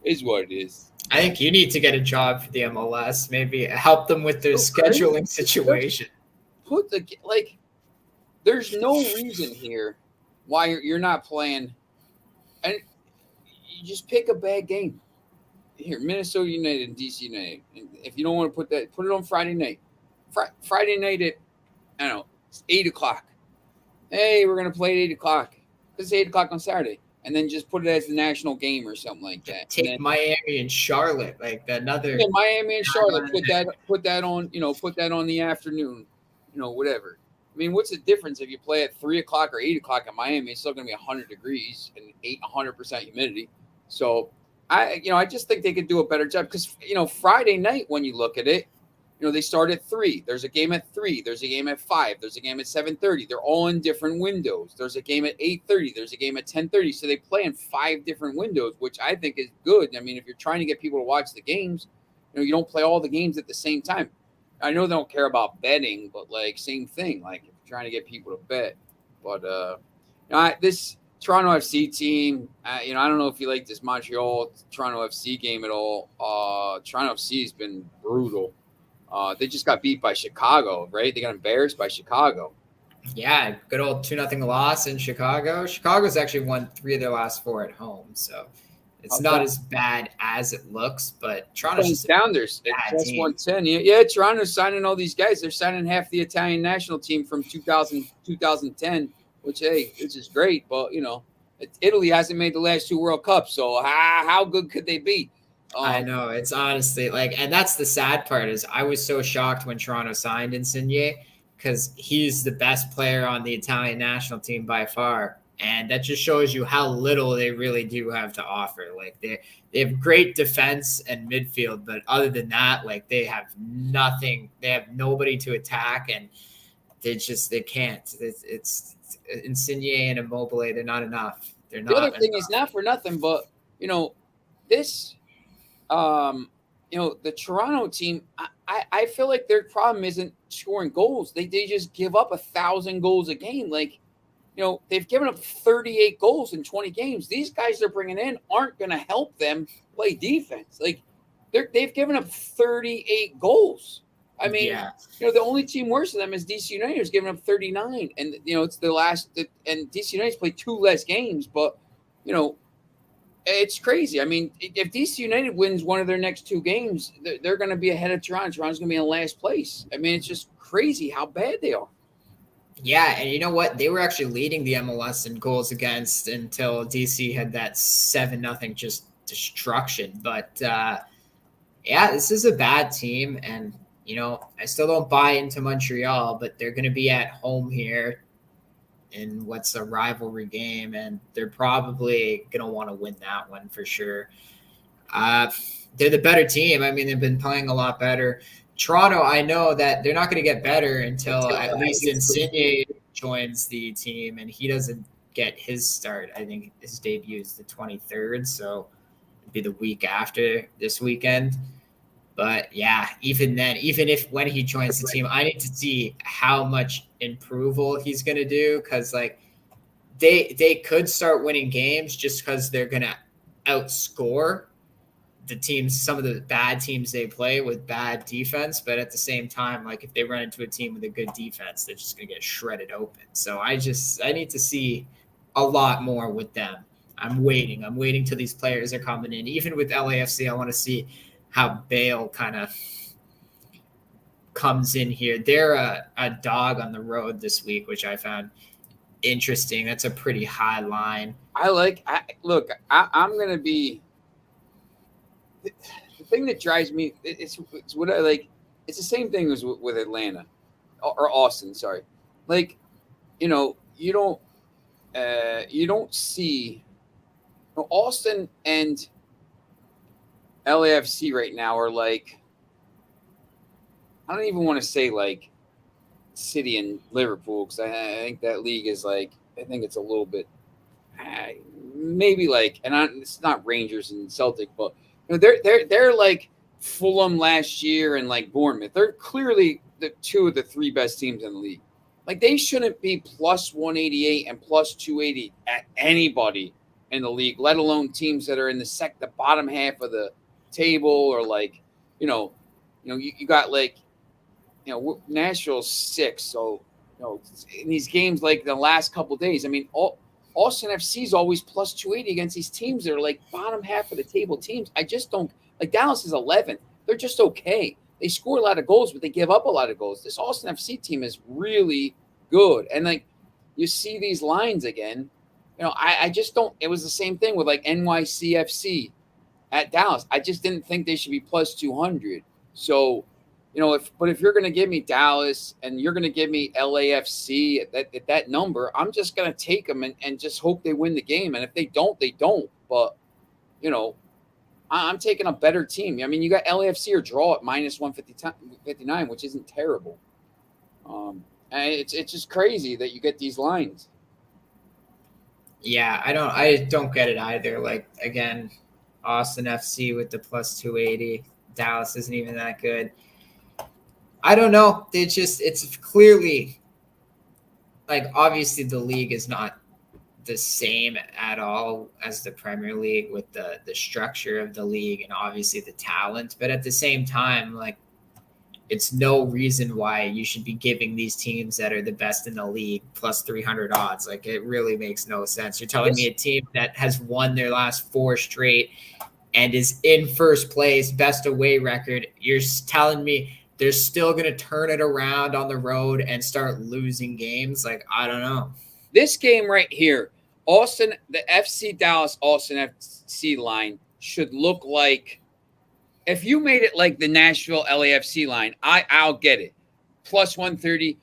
it is what it is. I think you need to get a job for the MLS. Maybe help them with their scheduling situation. There's no reason here why you're not playing, and you just pick a bad game. Here, Minnesota United and DC United. And if you don't want to put it on Friday night. Friday night at 8:00. Hey, we're gonna play at 8:00. It's 8:00 on Saturday, and then just put it as the national game or something like that. Take Miami and Charlotte, like another. Yeah, Miami and Charlotte. Put that on. Put that on the afternoon. Whatever. I mean, what's the difference if you play at 3:00 or 8:00 in Miami? It's still gonna be 100 degrees and 100% humidity. So I just think they could do a better job because Friday night when you look at it. They start at 3. There's a game at 3. There's a game at 5. There's a game at 7:30. They're all in different windows. There's a game at 8:30. There's a game at 10:30. So they play in 5 different windows, which I think is good. I mean, if you're trying to get people to watch the games, you don't play all the games at the same time. I know they don't care about betting, but like same thing. Like if you're trying to get people to bet, but this Toronto FC team, I don't know if you like this Montreal Toronto FC game at all. Toronto FC has been brutal. They just got beat by Chicago, right? They got embarrassed by Chicago. Yeah, good old 2-0 loss in Chicago. Chicago's actually won 3 of their last 4 at home, so it's not as bad as it looks. But Toronto's just down there. Plus 110. Yeah, Toronto's signing all these guys. They're signing half the Italian national team from 2010, which this is great. But Italy hasn't made the last 2 World Cups, so how good could they be? I know, it's honestly and that's the sad part is I was so shocked when Toronto signed Insigne because he's the best player on the Italian national team by far. And that just shows you how little they really do have to offer. Like they have great defense and midfield, but other than that, like they have nothing. They have nobody to attack, and they can't. It's Insigne and Immobile. They're not enough. They're not. The other thing is not for nothing, but this. The Toronto team, I feel like their problem isn't scoring goals. They just give up 1,000 goals a game. Like, they've given up 38 goals in 20 games. These guys they're bringing in aren't going to help them play defense. Like, they've given up 38 goals. I mean, Yeah. the only team worse than them is DC United, who's given up 39. And, it's the last, and DC United's played 2 less games, but, it's crazy. I mean, if DC United wins one of their next 2 games, they're going to be ahead of Toronto. Toronto's going to be in last place. I mean, it's just crazy how bad they are. Yeah, and you know what? They were actually leading the MLS in goals against until DC had that 7-0 just destruction. But yeah, this is a bad team, and I still don't buy into Montreal, but they're going to be at home here in what's a rivalry game, and they're probably going to want to win that one for sure. They're the better team. I mean, they've been playing a lot better. Toronto, I know that they're not going to get better until at least Insigne joins the team, and he doesn't get his start. I think his debut is the 23rd, so it'd be the week after this weekend. But yeah, even then, even if when he joins the team, I need to see how much improval he's going to do, because like they could start winning games just because they're going to outscore the teams, some of the bad teams they play with bad defense. But at the same time, like if they run into a team with a good defense, they're just going to get shredded open. So I need to see a lot more with them. I'm waiting till these players are coming in. Even with LAFC, I want to see how Bale kind of comes in here. They're a dog on the road this week, which I found interesting. That's a pretty high line. I'm going to be the thing that drives me. It's what I like. It's the same thing as with Atlanta or Austin. Sorry, like you don't see Austin and LAFC right now are like, I don't even want to say like City and Liverpool, because I think that league is like, I think it's a little bit maybe like, and it's not Rangers and Celtic, but they're like Fulham last year and like Bournemouth. They're clearly the 2 of the 3 best teams in the league. Like they shouldn't be plus 188 and plus 280 at anybody in the league, let alone teams that are in the bottom half of the table, or like, you got like, Nashville's 6. So, in these games, like the last couple of days, I mean, Austin FC is always plus 280 against these teams that are like bottom half of the table teams. I just don't like. Dallas is 11. They're just okay. They score a lot of goals, but they give up a lot of goals. This Austin FC team is really good. And like, you see these lines again, I just don't, it was the same thing with like NYCFC at Dallas. I just didn't think they should be plus 200. So, if you're going to give me Dallas and you're going to give me LAFC at that number, I'm just going to take them and just hope they win the game. And if they don't, they don't. But, I'm taking a better team. I mean, you got LAFC or draw at minus 159, which isn't terrible. And it's just crazy that you get these lines. Yeah, I don't get it either. Like, again, Austin FC with the plus 280. Dallas isn't even that good. I don't know. It's clearly, like, obviously the league is not the same at all as the Premier League with the structure of the league and obviously the talent. But at the same time, like, it's no reason why you should be giving these teams that are the best in the league plus 300 odds. Like, it really makes no sense. You're telling me a team that has won their last 4 straight and is in first place, best away record, you're telling me they're still going to turn it around on the road and start losing games? Like, I don't know. This game right here, the FC Dallas Austin FC line should look like, if you made it like the Nashville LAFC line, I'll get it. Plus 130,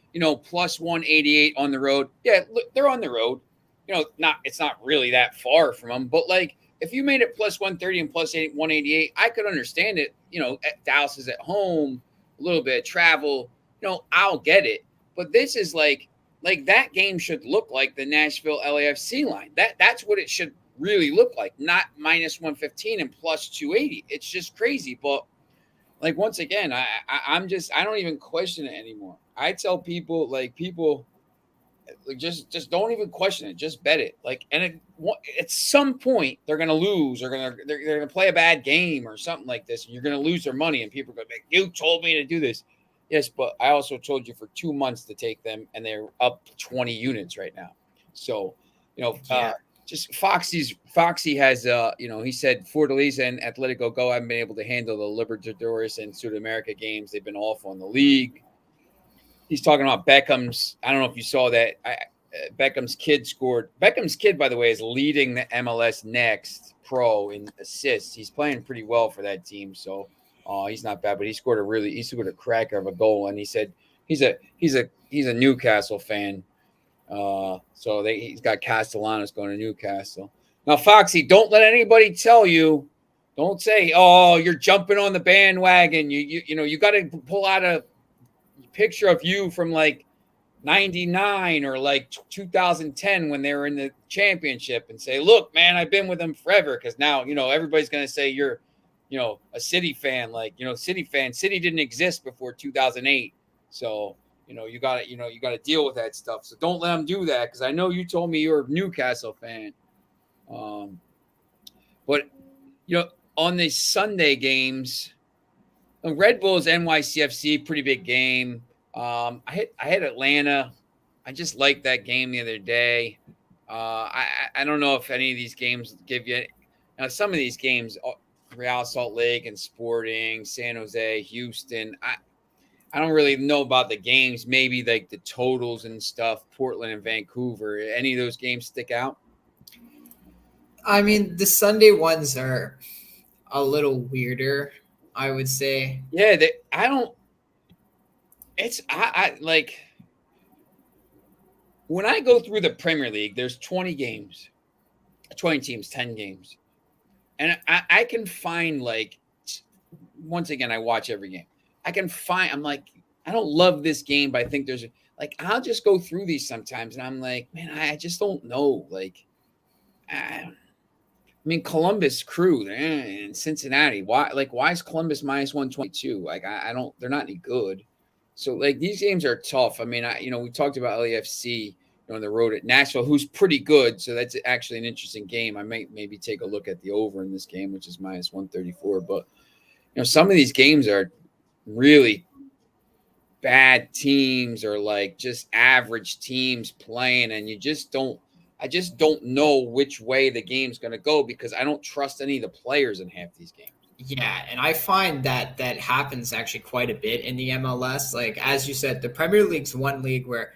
plus 188 on the road. Yeah, look, they're on the road. It's not really that far from them, but like, if you made it plus 130 and plus 188, I could understand it. Dallas is at home, a little bit of travel. I'll get it. But this is like that game should look like the Nashville LAFC line. That's what it should really look like, not minus 115 and plus 280. It's just crazy. But like once again, I'm just I don't even question it anymore. I tell people like just don't even question it. Just bet it. Like, and at some point they're gonna lose or they're gonna play a bad game or something like this, and you're gonna lose their money. And people are gonna be like, "You told me to do this." Yes, but I also told you for 2 months to take them, and they're up 20 units right now. So, Yeah. just Foxy has he said Fortaleza and Atletico Go haven't been able to handle the Libertadores and Sudamerica games. They've been awful in the league. He's talking about Beckham's. I don't know if you saw that. Beckham's kid scored. Beckham's kid, by the way, is leading the MLS Next Pro in assists. He's playing pretty well for that team, so he's not bad. But he scored a cracker of a goal, and he said he's a Newcastle fan. So he's got Castellanos going to Newcastle. Now, Foxy, don't let anybody tell you. Don't say, "Oh, you're jumping on the bandwagon." You got to pull out a picture of you from like 99 or like 2010 when they were in the championship and say, "Look, man, I've been with them forever." Because now, everybody's going to say you're, a City fan. Like, City fan. City didn't exist before 2008. So, you got to deal with that stuff. So don't let them do that, because I know you told me you're a Newcastle fan. But, on the Sunday games, Red Bulls NYCFC, pretty big game. I hit Atlanta. I just liked that game the other day. I don't know if any of these games give you. Now, some of these games, Real Salt Lake and Sporting, San Jose, Houston. I don't really know about the games. Maybe like the totals and stuff. Portland and Vancouver. Any of those games stick out? I mean, the Sunday ones are a little weirder, I would say. Yeah, I don't. I like when I go through the Premier League. There's 20 games, 20 teams, 10 games, and I can find like. Once again, I watch every game. I'm like, I don't love this game, but I think there's like I'll just go through these sometimes, and I'm like, man, I just don't know. Like, I mean, Columbus Crew and Cincinnati. Why is Columbus minus 122? Like, I don't. They're not any good. So, like, these games are tough. I mean, we talked about LAFC on the road at Nashville, who's pretty good. So that's actually an interesting game. I might maybe take a look at the over in this game, which is minus 134. But some of these games are really bad teams or like just average teams playing, and I just don't know which way the game's going to go, because I don't trust any of the players in half these games. Yeah, and I find that happens actually quite a bit in the MLS. Like, as you said, the Premier League's one league where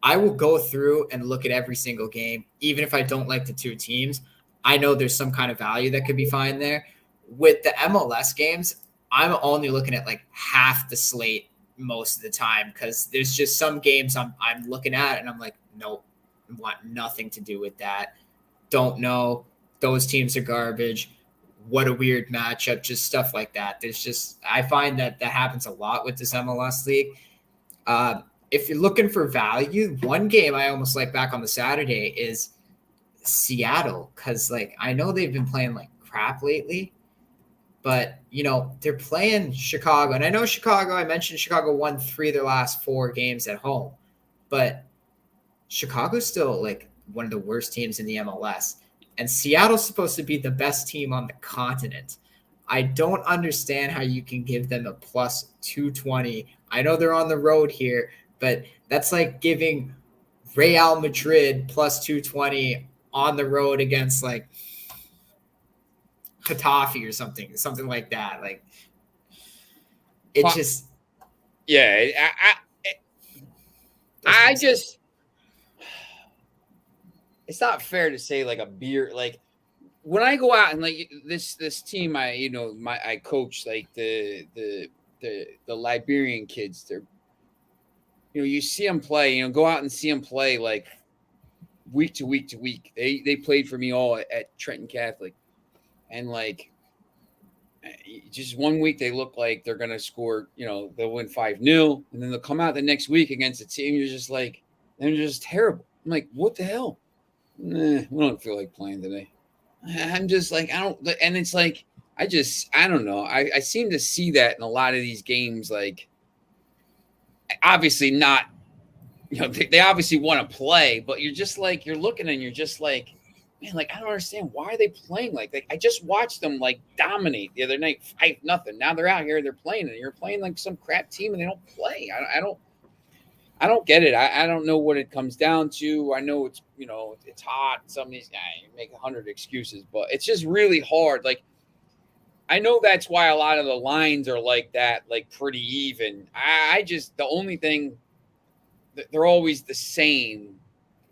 I will go through and look at every single game, even if I don't like the two teams. I know there's some kind of value that could be found there. With the MLS games, I'm only looking at like half the slate most of the time, because there's just some games I'm looking at and I'm like, nope, want nothing to do with that. Don't know. Those teams are garbage. What a weird matchup, just stuff like that. I find that happens a lot with this MLS league. If you're looking for value, one game I almost like back on the Saturday is Seattle, because like I know they've been playing like crap lately, but they're playing Chicago, and I know Chicago. I mentioned Chicago won 3 of their last 4 games at home, but Chicago's still like one of the worst teams in the MLS. And Seattle's supposed to be the best team on the continent. I don't understand how you can give them a plus 220. I know they're on the road here, but that's like giving Real Madrid plus 220 on the road against like Getafe or something like that. Like, it just. Yeah, I just. It's not fair to say like a beer, like when I go out and like this team I coach, like the Liberian kids, they're you see them play, go out and see them play like week to week to week. They played for me all at Trenton Catholic, and like just one week they look like they're gonna score, they'll win 5-0, and then they'll come out the next week against a team you're just like, they're just terrible. I'm like, what the hell? We don't feel like playing today. I'm just like, I don't, and it's like, I don't know. I seem to see that in a lot of these games. Like, obviously not, they obviously want to play, but you're just like, you're looking and you're just like, man, like, I don't understand. Why are they playing like I just watched them like dominate the other night, 5-0. Now they're out here, they're playing, and you're playing like some crap team and they don't play. I don't get it. I don't know what it comes down to. I know it's, it's hot. Some of these guys make 100 excuses, but it's just really hard. Like, I know that's why a lot of the lines are like that, like pretty even. I just, the only thing, they're always the same.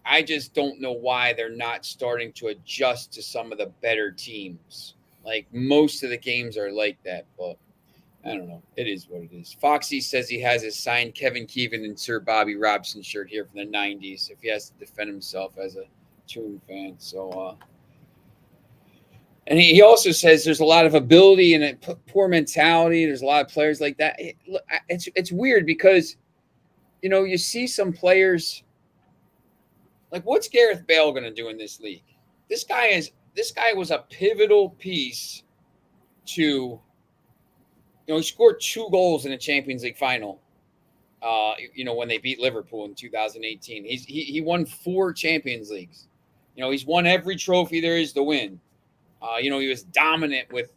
I just don't know why they're not starting to adjust to some of the better teams. Like, most of the games are like that, but I don't know. It is what it is. Foxy says he has his signed Kevin Keevan and Sir Bobby Robson shirt here from the 90s if he has to defend himself as a Toon fan. So, and he also says there's a lot of ability and a poor mentality. There's a lot of players like that. It's weird because, you see some players like, what's Gareth Bale going to do in this league? This guy was a pivotal piece to, he scored 2 goals in a Champions League final. When they beat Liverpool in 2018, he won 4 Champions Leagues. He's won every trophy there is to win. He was dominant with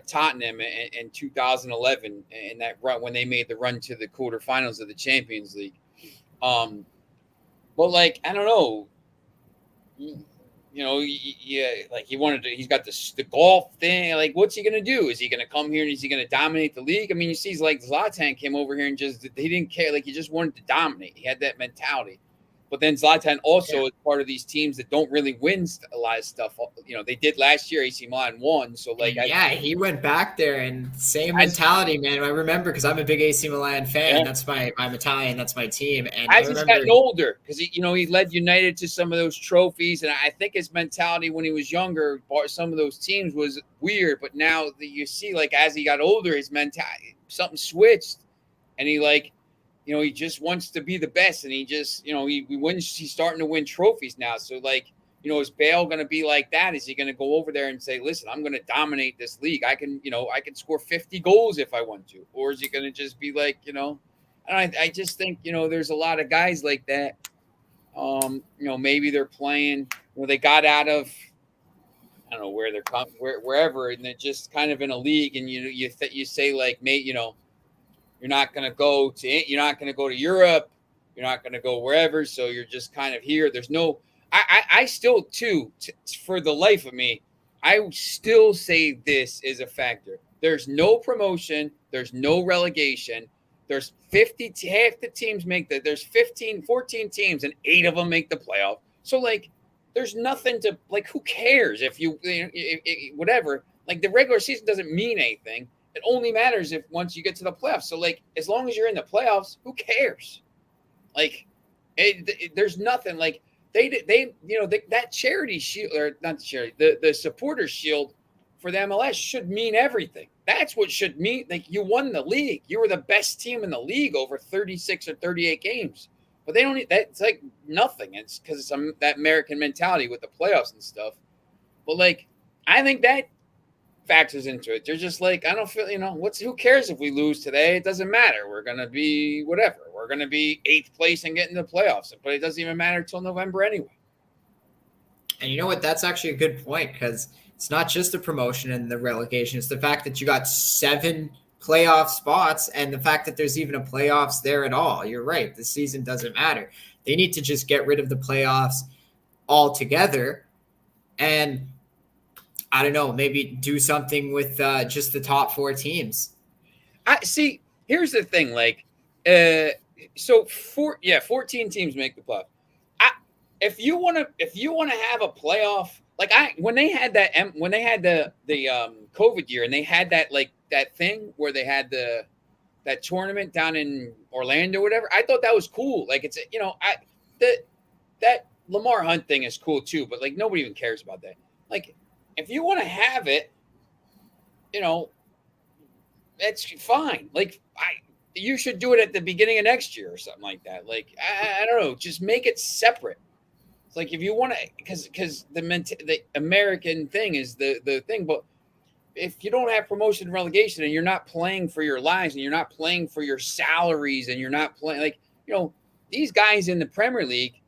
Tottenham in 2011 in that run when they made the run to the quarterfinals of the Champions League. But like, I don't know, like he's got the golf thing. Like, what's he gonna do? Is he gonna come here and is he gonna dominate the league? I mean, you see, like Zlatan came over here and he didn't care. Like, he just wanted to dominate. He had that mentality. But then Zlatan also is part of these teams that don't really win a lot of stuff. They did last year. AC Milan won. So, like, he went back there and same mentality, man. I remember because I'm a big AC Milan fan. Yeah. That's I'm Italian. That's my team. And as he's gotten older, because he led United to some of those trophies, and I think his mentality when he was younger, some of those teams was weird. But now that you see, like, as he got older, his mentality, something switched, and he he just wants to be the best, and he just, he wins. He's starting to win trophies now. So, like, is Bale going to be like that? Is he going to go over there and say, listen, I'm going to dominate this league. I can score 50 goals if I want to. Or is he going to just be like, I just think, there's a lot of guys like that. Maybe they're playing, they got out of, I don't know where they're coming, wherever, and they're just kind of in a league, and you say, like, mate, you're not going to go to Europe. You're not going to go wherever. So you're just kind of here. There's no, I still too, for the life of me, I still say this is a factor. There's no promotion. There's no relegation. There's 50, half the teams there's 14 teams and 8 of them make the playoff. So, like, there's nothing to, like, who cares if whatever, like, the regular season doesn't mean anything. It only matters if once you get to the playoffs. So, like, as long as you're in the playoffs, who cares? Like, there's nothing. Like, that charity shield, or not the charity, the supporter shield for the MLS should mean everything. That's what should mean. Like, you won the league. You were the best team in the league over 36 or 38 games. But they don't need that. It's like nothing. It's because it's that American mentality with the playoffs and stuff. But, like, I think that factors into it. They're just like, I don't feel, who cares if we lose today? It doesn't matter. We're going to be whatever. We're going to be 8th place and get in the playoffs. But it doesn't even matter till November anyway. And you know what? That's actually a good point, because it's not just the promotion and the relegation. It's the fact that you got 7 playoff spots and the fact that there's even a playoffs there at all. You're right. The season doesn't matter. They need to just get rid of the playoffs altogether and, I don't know, maybe do something with just the top 4 teams. I see. Here's the thing. Like, 14 teams make the playoff. If you want to have a playoff, like when they had the COVID year and they had that thing where they had that tournament down in Orlando, or whatever, I thought that was cool. Like, it's, that Lamar Hunt thing is cool too, but, like, nobody even cares about that. Like, if you want to have it, that's fine. Like, you should do it at the beginning of next year or something like that. Like, I don't know, just make it separate. Like, if you want to, because the American thing is the thing, but if you don't have promotion and relegation and you're not playing for your lives and you're not playing for your salaries and you're not playing like, these guys in the Premier League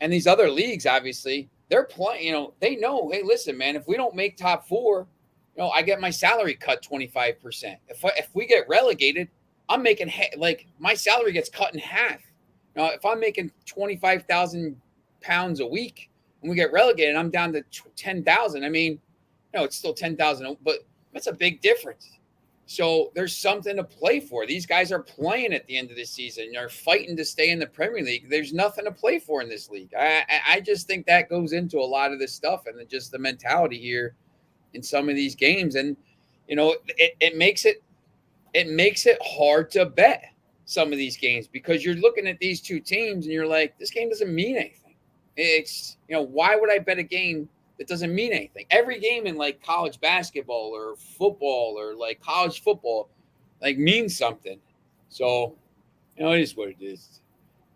and these other leagues, obviously, they're playing, they know, hey, listen, man, if we don't make top four, I get my salary cut 25%. If we get relegated, I'm making like my salary gets cut in half. Now, if I'm making 25,000 pounds a week and we get relegated, I'm down to 10,000. I mean, it's still 10,000, but that's a big difference. So there's something to play for. These guys are playing at the end of the season. They're fighting to stay in the Premier League. There's nothing to play for in this league. I just think that goes into a lot of this stuff and just the mentality here in some of these games. And, it makes it hard to bet some of these games because you're looking at these two teams and you're like, this game doesn't mean anything. It's, why would I bet a game that doesn't mean anything? Every game in like college basketball or football or like college football, like means something. So, it is what it is.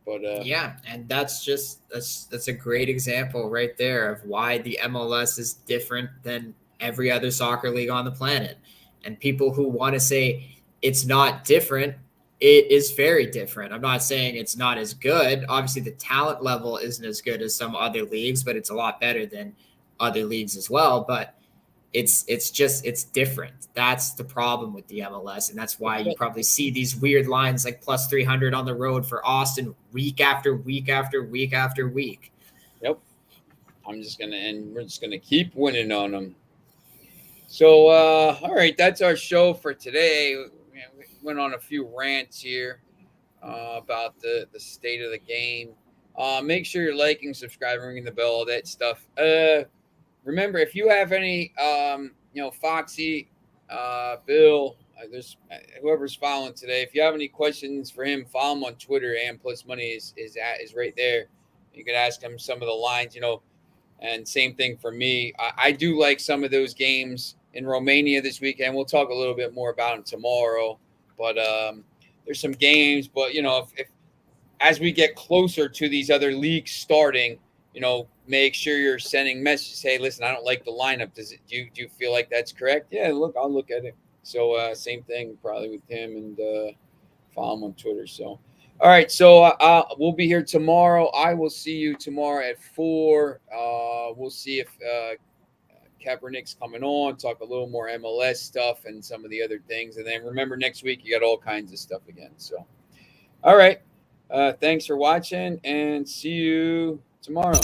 But yeah, and that's a great example right there of why the MLS is different than every other soccer league on the planet. And people who want to say it's not different, it is very different. I'm not saying it's not as good. Obviously, the talent level isn't as good as some other leagues, but it's a lot better than other leagues as well. But it's different. That's the problem with the MLS. And that's why you probably see these weird lines like plus 300 on the road for Austin week after week after week after week. Yep. We're just going to keep winning on them. So, all right, that's our show for today. We went on a few rants here about the state of the game. Make sure you're liking, subscribing, ringing the bell, all that stuff. Remember, if you have any, Foxy, Bill, there's whoever's following today. If you have any questions for him, follow him on Twitter. And Plus Money is right there. You can ask him some of the lines, and same thing for me. I do like some of those games in Romania this weekend. We'll talk a little bit more about them tomorrow. But there's some games. But, if as we get closer to these other leagues starting, make sure you're sending messages. Hey, listen, I don't like the lineup. Do you feel like that's correct? Yeah, I'll look at it. So same thing probably with him and follow him on Twitter. So, all right. So we'll be here tomorrow. I will see you tomorrow at 4. We'll see if Kaepernick's coming on, talk a little more MLS stuff and some of the other things. And then remember, next week you got all kinds of stuff again. So, all right. Thanks for watching and see you tomorrow.